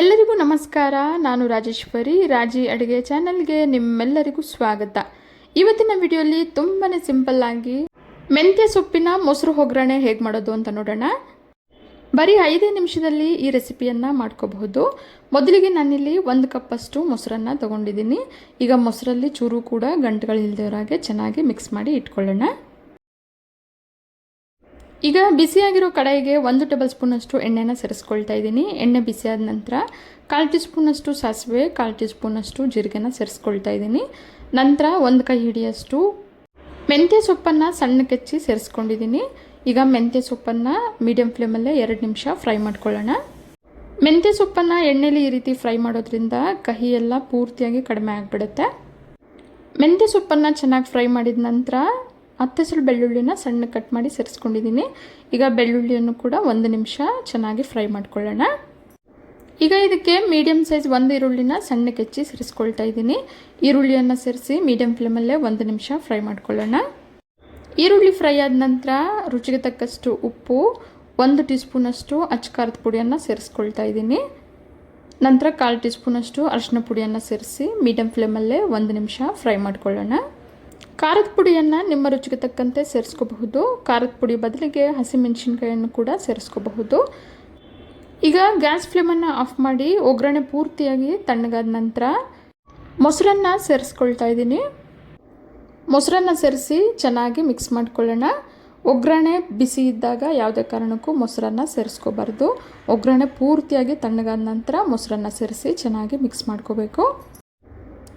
ಎಲ್ಲರಿಗೂ ನಮಸ್ಕಾರ. ನಾನು ರಾಜೇಶ್ವರಿ, ರಾಜಿ ಅಡುಗೆ ಚಾನಲ್ಗೆ ನಿಮ್ಮೆಲ್ಲರಿಗೂ ಸ್ವಾಗತ. ಇವತ್ತಿನ ವಿಡಿಯೋಲಿ ತುಂಬಾ ಸಿಂಪಲ್ ಆಗಿ ಮೆಂತ್ಯ ಸೊಪ್ಪಿನ ಮೊಸರು ಒಗ್ಗರಣೆ ಹೇಗೆ ಮಾಡೋದು ಅಂತ ನೋಡೋಣ. ಬರೀ 5 ನಿಮಿಷದಲ್ಲಿ ಈ ರೆಸಿಪಿಯನ್ನು ಮಾಡ್ಕೋಬಹುದು. ಮೊದಲಿಗೆ ನಾನಿಲ್ಲಿ 1 ಕಪ್ಪಷ್ಟು ಮೊಸರನ್ನು ತಗೊಂಡಿದ್ದೀನಿ. ಈಗ ಮೊಸರಲ್ಲಿ ಚೂರು ಕೂಡ ಗಂಟುಗಳಿಲ್ಲದವರಾಗೆ ಚೆನ್ನಾಗಿ ಮಿಕ್ಸ್ ಮಾಡಿ ಇಟ್ಕೊಳ್ಳೋಣ. ಈಗ ಬಿಸಿಯಾಗಿರೋ ಕಡಾಯಿಗೆ 1 ಟೇಬಲ್ ಸ್ಪೂನಷ್ಟು ಎಣ್ಣೆನ ಸೇರಿಸ್ಕೊಳ್ತಾ ಇದ್ದೀನಿ. ಎಣ್ಣೆ ಬಿಸಿಯಾದ ನಂತರ 1/4 ಟೀ ಸ್ಪೂನಷ್ಟು ಸಾಸಿವೆ, 1/4 ಟೀ ಸ್ಪೂನಷ್ಟು ಜೀರಿಗೆನ ಸೇರಿಸ್ಕೊಳ್ತಾ ಇದ್ದೀನಿ. ನಂತರ 1 ಕೈ ಹಿಡಿಯಷ್ಟು ಮೆಂತ್ಯ ಸೊಪ್ಪನ್ನು ಸಣ್ಣಕ್ಕೆ ಹೆಚ್ಚಿ ಸೇರಿಸ್ಕೊಂಡಿದ್ದೀನಿ. ಈಗ ಮೆಂತ್ಯ ಸೊಪ್ಪನ್ನು ಮೀಡಿಯಂ ಫ್ಲೇಮಲ್ಲೇ 2 ನಿಮಿಷ ಫ್ರೈ ಮಾಡ್ಕೊಳ್ಳೋಣ. ಮೆಂತ್ಯ ಸೊಪ್ಪನ್ನು ಎಣ್ಣೆಲಿ ಈ ರೀತಿ ಫ್ರೈ ಮಾಡೋದ್ರಿಂದ ಕಹಿ ಎಲ್ಲ ಪೂರ್ತಿಯಾಗಿ ಕಡಿಮೆ ಆಗಿಬಿಡುತ್ತೆ. ಮೆಂತ್ಯ ಸೊಪ್ಪನ್ನು ಚೆನ್ನಾಗಿ ಫ್ರೈ ಮಾಡಿದ ನಂತರ 10 ಸಲ ಬೆಳ್ಳುಳ್ಳಿನ ಸಣ್ಣ ಕಟ್ ಮಾಡಿ ಸೇರಿಸ್ಕೊಂಡಿದ್ದೀನಿ. ಈಗ ಬೆಳ್ಳುಳ್ಳಿಯನ್ನು ಕೂಡ 1 ನಿಮಿಷ ಚೆನ್ನಾಗಿ ಫ್ರೈ ಮಾಡ್ಕೊಳ್ಳೋಣ. ಈಗ ಇದಕ್ಕೆ ಮೀಡಿಯಂ ಸೈಜ್ 1 ಈರುಳ್ಳಿನ ಸಣ್ಣಕ್ಕೆ ಹೆಚ್ಚಿ ಸೇರಿಸ್ಕೊಳ್ತಾ ಇದ್ದೀನಿ. ಈರುಳ್ಳಿಯನ್ನು ಸೇರಿಸಿ ಮೀಡಿಯಂ ಫ್ಲೇಮಲ್ಲೇ 1 ನಿಮಿಷ ಫ್ರೈ ಮಾಡ್ಕೊಳ್ಳೋಣ. ಈರುಳ್ಳಿ ಫ್ರೈ ಆದ ನಂತರ ರುಚಿಗೆ ತಕ್ಕಷ್ಟು ಉಪ್ಪು, 1 ಟೀ ಸ್ಪೂನಷ್ಟು ಅಚ್ಚಕಾರದ ಪುಡಿಯನ್ನು ಸೇರಿಸ್ಕೊಳ್ತಾ ಇದ್ದೀನಿ. ನಂತರ 1/4 ಟೀ ಸ್ಪೂನಷ್ಟು ಅರಿಶಿನ ಪುಡಿಯನ್ನು ಸೇರಿಸಿ ಮೀಡಿಯಂ ಫ್ಲೇಮಲ್ಲೇ 1 ನಿಮಿಷ ಫ್ರೈ ಮಾಡ್ಕೊಳ್ಳೋಣ. ಖಾರದ ಪುಡಿಯನ್ನು ನಿಮ್ಮ ರುಚಿಗೆ ತಕ್ಕಂತೆ ಸೇರಿಸ್ಕೋಬಹುದು. ಖಾರದ ಪುಡಿ ಬದಲಿಗೆ ಹಸಿಮೆಣಸಿನ್ಕಾಯಿಯನ್ನು ಕೂಡ ಸೇರಿಸ್ಕೋಬಹುದು. ಈಗ ಗ್ಯಾಸ್ ಫ್ಲೇಮನ್ನು ಆಫ್ ಮಾಡಿ ಒಗ್ಗರಣೆ ಪೂರ್ತಿಯಾಗಿ ತಣ್ಣಗಾದ ನಂತರ ಮೊಸರನ್ನು ಸೇರಿಸ್ಕೊಳ್ತಾ ಇದ್ದೀನಿ. ಮೊಸರನ್ನು ಸೇರಿಸಿ ಚೆನ್ನಾಗಿ ಮಿಕ್ಸ್ ಮಾಡ್ಕೊಳ್ಳೋಣ. ಒಗ್ಗರಣೆ ಬಿಸಿ ಇದ್ದಾಗ ಯಾವುದೇ ಕಾರಣಕ್ಕೂ ಮೊಸರನ್ನು ಸೇರಿಸ್ಕೋಬಾರ್ದು. ಒಗ್ಗರಣೆ ಪೂರ್ತಿಯಾಗಿ ತಣ್ಣಗಾದ ನಂತರ ಮೊಸರನ್ನು ಸೇರಿಸಿ ಚೆನ್ನಾಗಿ ಮಿಕ್ಸ್ ಮಾಡ್ಕೋಬೇಕು.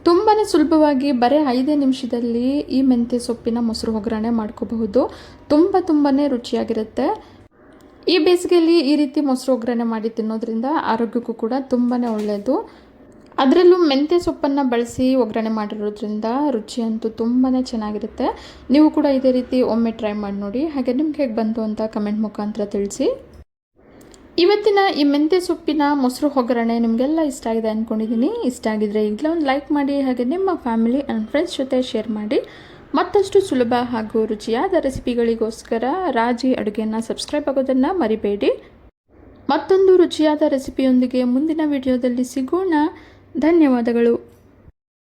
ತುಂಬಾ ಸುಲಭವಾಗಿ ಬರೀ 5 ನಿಮಿಷದಲ್ಲಿ ಈ ಮೆಂತ್ಯ ಸೊಪ್ಪಿನ ಮೊಸರು ಒಗ್ಗರಣೆ ಮಾಡ್ಕೋಬಹುದು. ತುಂಬಾ ರುಚಿಯಾಗಿರುತ್ತೆ. ಈ ಬೇಸಿಗೆಯಲ್ಲಿ ಈ ರೀತಿ ಮೊಸರು ಒಗ್ಗರಣೆ ಮಾಡಿ ತಿನ್ನೋದ್ರಿಂದ ಆರೋಗ್ಯಕ್ಕೂ ಕೂಡ ತುಂಬಾ ಒಳ್ಳೆಯದು. ಅದರಲ್ಲೂ ಮೆಂತ್ಯ ಸೊಪ್ಪನ್ನು ಬಳಸಿ ಒಗ್ಗರಣೆ ಮಾಡಿರೋದ್ರಿಂದ ರುಚಿ ಅಂತೂ ತುಂಬಾ ಚೆನ್ನಾಗಿರುತ್ತೆ. ನೀವು ಕೂಡ ಇದೇ ರೀತಿ ಒಮ್ಮೆ ಟ್ರೈ ಮಾಡಿ ನೋಡಿ. ಹಾಗೆ ನಿಮ್ಗೆ ಹೇಗೆ ಬಂತು ಅಂತ ಕಮೆಂಟ್ ಮುಖಾಂತರ ತಿಳಿಸಿ. ಇವತ್ತಿನ ಈ ಮೆಂತ್ಯ ಸೊಪ್ಪಿನ ಮೊಸರು ಒಗ್ಗರಣೆ ನಿಮಗೆಲ್ಲ ಇಷ್ಟ ಆಗಿದೆ ಅಂದ್ಕೊಂಡಿದ್ದೀನಿ. ಇಷ್ಟ ಆಗಿದ್ರೆ ಈಗಲೇ ಒಂದು ಲೈಕ್ ಮಾಡಿ, ಹಾಗೆ ನಿಮ್ಮ ಫ್ಯಾಮಿಲಿ ಆ್ಯಂಡ್ ಫ್ರೆಂಡ್ಸ್ ಜೊತೆ ಶೇರ್ ಮಾಡಿ. ಮತ್ತಷ್ಟು ಸುಲಭ ಹಾಗೂ ರುಚಿಯಾದ ರೆಸಿಪಿಗಳಿಗೋಸ್ಕರ ರಾಜಿ ಅಡುಗೆಯನ್ನು ಸಬ್ಸ್ಕ್ರೈಬ್ ಆಗೋದನ್ನು ಮರಿಬೇಡಿ. ಮತ್ತೊಂದು ರುಚಿಯಾದ ರೆಸಿಪಿಯೊಂದಿಗೆ ಮುಂದಿನ ವಿಡಿಯೋದಲ್ಲಿ ಸಿಗೋಣ. ಧನ್ಯವಾದಗಳು.